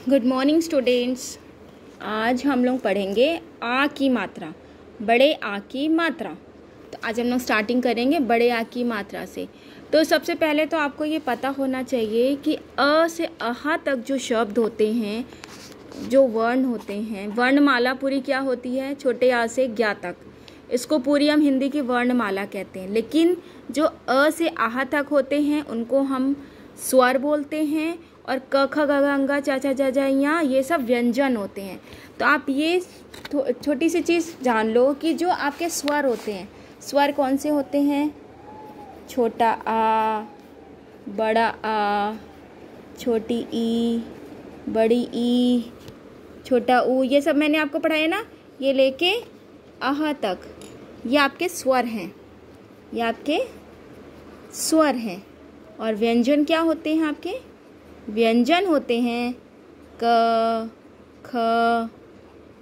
Good morning students. आज हम लोग पढ़ेंगे आ की मात्रा, बड़े आ की मात्रा। तो आज हम लोग स्टार्टिंग करेंगे बड़े आ की मात्रा से। तो सबसे पहले तो आपको ये पता होना चाहिए कि अ से अहा तक जो शब्द होते हैं, जो वर्ण होते हैं, वर्णमाला पूरी क्या होती है? छोटे आ से ज्ञा तक। इसको पूरी हम हिंदी की वर्णमाला कहते हैं। लेकिन जो अ से आहा तक होते हैं उनको हम स्वर बोलते हैं, और क ख ग घ अंगा चा चा जा जा या ये सब व्यंजन होते हैं। तो आप ये छोटी सी चीज़ जान लो कि जो आपके स्वर होते हैं, स्वर कौन से होते हैं? छोटा आ, बड़ा आ, छोटी ई, बड़ी ई, छोटा ऊ, ये सब मैंने आपको पढ़ाया ना। ये लेके आहा तक ये आपके स्वर हैं, ये आपके स्वर हैं। और व्यंजन क्या होते हैं? आपके व्यंजन होते हैं क, ख,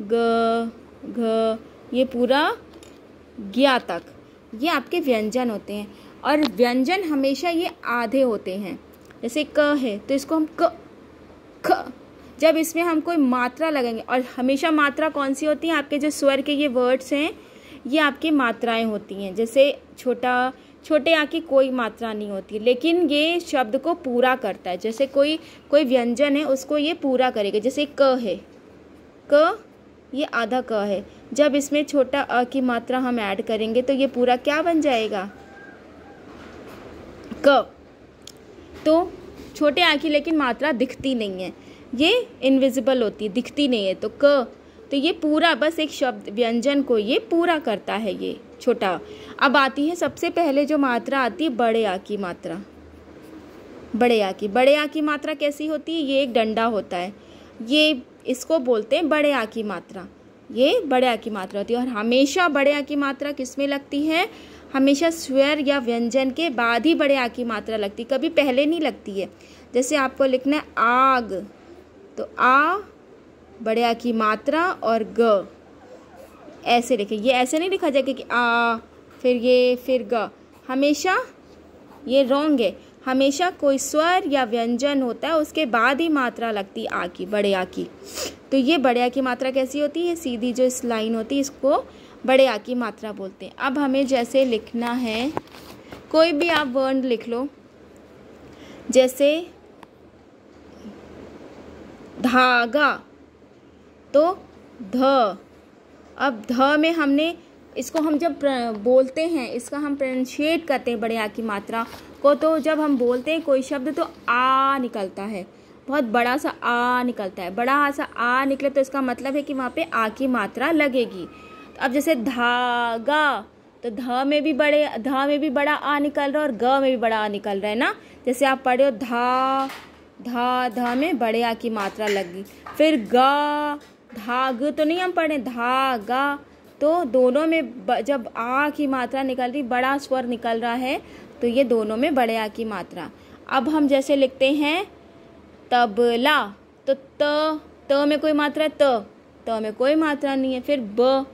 ग, घ, ये पूरा ज्ञा तक, ये आपके व्यंजन होते हैं। और व्यंजन हमेशा ये आधे होते हैं। जैसे क है तो इसको हम क, ख, जब इसमें हम कोई मात्रा लगाएंगे, और हमेशा मात्रा कौन सी होती है? आपके जो स्वर के ये वर्ड्स हैं, ये आपकी मात्राएं होती हैं। जैसे छोटे आ की कोई मात्रा नहीं होती, लेकिन ये शब्द को पूरा करता है। जैसे कोई व्यंजन है, उसको ये पूरा करेगा। जैसे क है, क ये आधा क है। जब इसमें छोटा अ की मात्रा हम ऐड करेंगे तो ये पूरा क्या बन जाएगा? क। तो छोटे आ की लेकिन मात्रा दिखती नहीं है, ये इनविजिबल होती है, दिखती नहीं है। तो क, तो ये पूरा बस एक शब्द व्यंजन को ये पूरा करता है, ये छोटा। अब आती है सबसे पहले जो मात्रा आती है बड़े आ की मात्रा। बड़े आ की मात्रा कैसी होती है? ये एक डंडा होता है, ये इसको बोलते हैं बड़े आ की मात्रा। ये बड़े आ की मात्रा होती है। और हमेशा बड़े आ की मात्रा किस में लगती है? हमेशा स्वर या व्यंजन के बाद ही बड़े आ की मात्रा लगती है, कभी पहले नहीं लगती है। जैसे आपको लिखना है आग, तो आ बड़े आ की मात्रा और ग, ऐसे लिखे। ये ऐसे नहीं लिखा जाएगा कि आ फिर ये फिर ग, हमेशा ये रॉन्ग है। हमेशा कोई स्वर या व्यंजन होता है, उसके बाद ही मात्रा लगती आ की, बड़े आ की। तो ये बड़े आ की मात्रा कैसी होती है? सीधी जो इस लाइन होती है, इसको बड़े आ की मात्रा बोलते हैं। अब हमें जैसे लिखना है, कोई भी आप वर्ण लिख लो। जैसे धागा, तो ध। अब ध में हमने इसको, हम जब बोलते हैं, इसका हम प्रोनाउंशिएट करते हैं बड़े आ की मात्रा को, तो जब हम बोलते हैं कोई शब्द तो आ निकलता है, बहुत बड़ा सा आ निकलता है। बड़ा सा आ निकले तो इसका मतलब है कि वहाँ पे आ की मात्रा लगेगी। तो अब जैसे धागा, तो ध में भी बड़ा आ निकल रहा है, और ग में भी बड़ा आ निकल रहा है ना। जैसे आप पढ़े हो धा में बड़े आ की मात्रा लगी। फिर गा, धाग तो नहीं हम पढ़े, धागा, तो दोनों में जब आ की मात्रा निकल रही, बड़ा स्वर निकल रहा है, तो ये दोनों में बड़े आ की मात्रा। अब हम जैसे लिखते हैं तबला, तो त में कोई मात्रा, त में कोई मात्रा नहीं है। फिर ब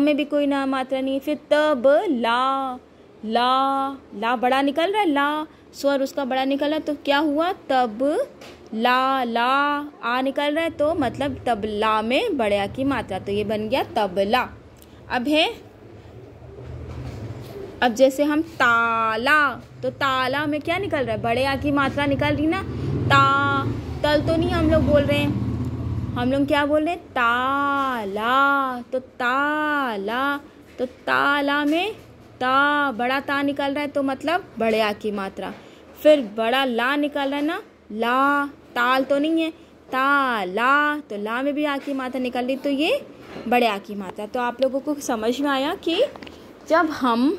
में भी कोई ना मात्रा नहीं है। फिर तब ला बड़ा निकल रहा है, ला स्वर उसका बड़ा निकल रहा है, तो क्या हुआ? तब ला आ निकल रहा है, तो मतलब तबला में बड़े आ की मात्रा, तो ये बन गया तबला। अब जैसे हम ताला, तो ताला में क्या निकल रहा है? बड़े आ की मात्रा निकल रही ना। तल तो नहीं हम लोग बोल रहे हैं, हम लोग क्या बोल रहे हैं? ताला, तो ताला में बड़ा ता निकल रहा है, तो मतलब बड़े आ की मात्रा। फिर बड़ा ला निकल रहा है ना, ला, ताल तो नहीं है, ताला, तो ला में भी आ की मात्रा निकल रही, तो ये बड़े आ की मात्रा। तो आप लोगों को समझ में आया कि जब हम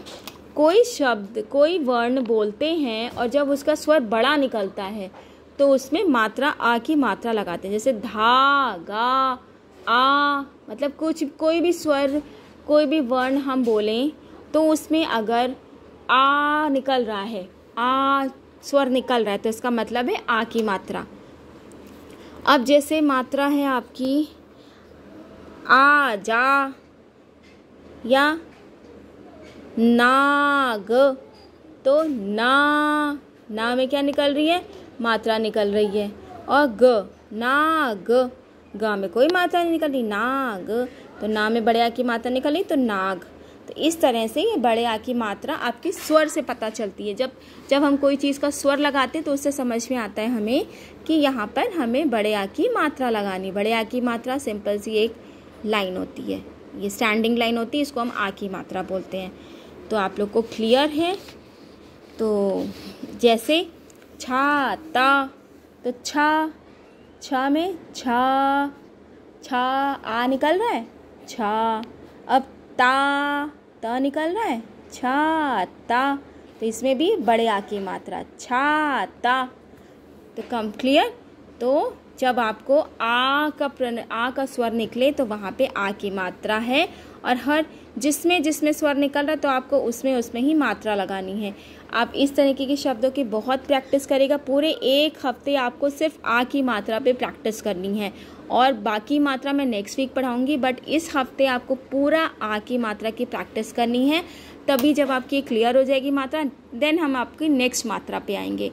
कोई शब्द, कोई वर्ण बोलते हैं और जब उसका स्वर बड़ा निकलता है, तो उसमें मात्रा आ की मात्रा लगाते हैं। जैसे धागा, आ, मतलब कोई भी स्वर, कोई भी वर्ण हम बोलें तो उसमें अगर आ निकल रहा है, आ स्वर निकल रहा है, तो इसका मतलब है आ की मात्रा। अब जैसे मात्रा है आपकी आ जा या नाग, तो ना में क्या निकल रही है? मात्रा निकल रही है। और ग, नाग, ग में कोई मात्रा नहीं निकल रही, नाग, तो ना में बड़े आ की मात्रा निकली तो नाग। तो इस तरह से ये बड़े आ की मात्रा आपकी स्वर से पता चलती है। जब हम कोई चीज़ का स्वर लगाते हैं तो उससे समझ में आता है हमें कि यहाँ पर हमें बड़े आ की मात्रा लगानी। बड़े आ की मात्रा सिंपल सी एक लाइन होती है, ये स्टैंडिंग लाइन होती है, इसको हम आ की मात्रा बोलते हैं। तो आप लोग को क्लियर है? तो जैसे छाता, तो छा में छा आ निकल रहा है, छा। अब ता निकल रहा है, छाता, तो इसमें भी बड़े आ की मात्रा, छाता। तो कम क्लियर? तो जब आपको आ का स्वर निकले तो वहाँ पे आ की मात्रा है, और हर जिसमें स्वर निकल रहा है तो आपको उसमें ही मात्रा लगानी है। आप इस तरीके के शब्दों की बहुत प्रैक्टिस करेगा। पूरे एक हफ्ते आपको सिर्फ आ की मात्रा पे प्रैक्टिस करनी है, और बाकी मात्रा मैं नेक्स्ट वीक पढ़ाऊँगी, बट इस हफ्ते आपको पूरा आ की मात्रा की प्रैक्टिस करनी है। तभी जब आपकी क्लियर हो जाएगी मात्रा, देन हम आपकी नेक्स्ट मात्रा पे आएंगे।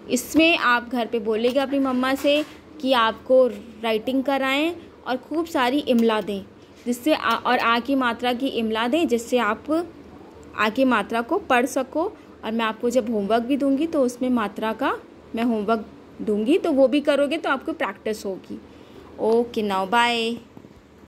इसमें आप घर पे बोलेगा अपनी मम्मा से कि आपको राइटिंग कराएं और खूब सारी इमला दें, जिससे और आ की मात्रा की इमला दें, जिससे आप आ की मात्रा को पढ़ सको। और मैं आपको जब होमवर्क भी दूंगी तो उसमें मात्रा का मैं होमवर्क दूंगी, तो वो भी करोगे तो आपको प्रैक्टिस होगी। Okay, now bye.